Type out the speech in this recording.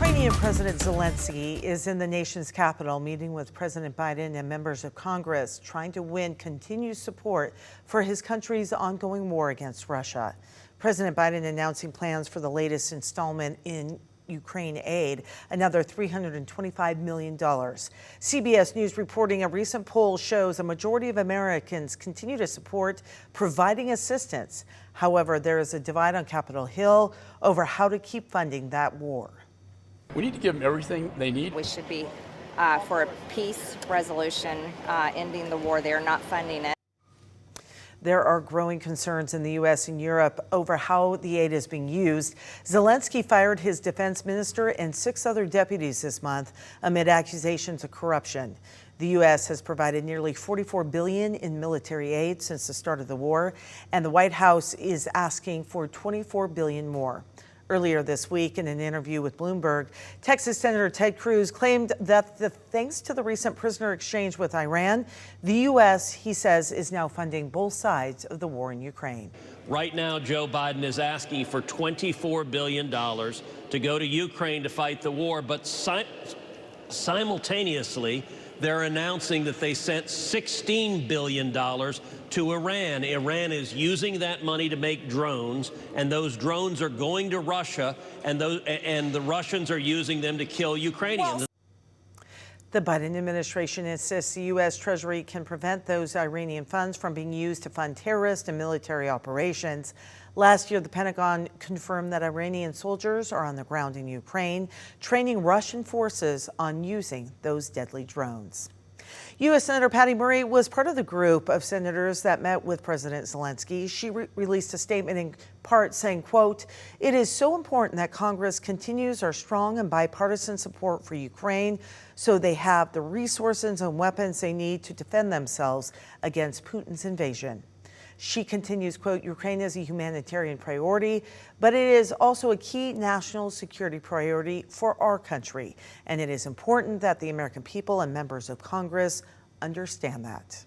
Ukrainian President Zelensky is in the nation's capital meeting with President Biden and members of Congress, trying to win continued support for his country's ongoing war against Russia. President Biden announcing plans for the latest installment in Ukraine aid, another $325 million. CBS News reporting a recent poll shows a majority of Americans continue to support providing assistance. However, there is a divide on Capitol Hill over how to keep funding that war. We need to give them everything they need. We should be for a peace resolution, ending the war. They're not funding it. There are growing concerns in the U.S. and Europe over how the aid is being used. Zelensky fired his defense minister and 6 other deputies this month amid accusations of corruption. The U.S. has provided nearly $44 billion in military aid since the start of the war, and the White House is asking for $24 billion more. Earlier this week, in an interview with Bloomberg, Texas Senator Ted Cruz claimed that thanks to the recent prisoner exchange with Iran, the U.S., he says, is now funding both sides of the war in Ukraine. Right now, Joe Biden is asking for $24 billion to go to Ukraine to fight the war, but simultaneously, they're announcing that they sent $16 billion to Iran. Iran is using that money to make drones, and those drones are going to Russia, and the Russians are using them to kill Ukrainians. The Biden administration insists the U.S. Treasury can prevent those Iranian funds from being used to fund terrorist and military operations. Last year, the Pentagon confirmed that Iranian soldiers are on the ground in Ukraine, training Russian forces on using those deadly drones. U.S. Senator Patty Murray was part of the group of senators that met with President Zelensky. She released a statement in part saying, quote, "It is so important that Congress continues our strong and bipartisan support for Ukraine so they have the resources and weapons they need to defend themselves against Putin's invasion." She continues, quote, "Ukraine is a humanitarian priority, but it is also a key national security priority for our country. And it is important that the American people and members of Congress understand that."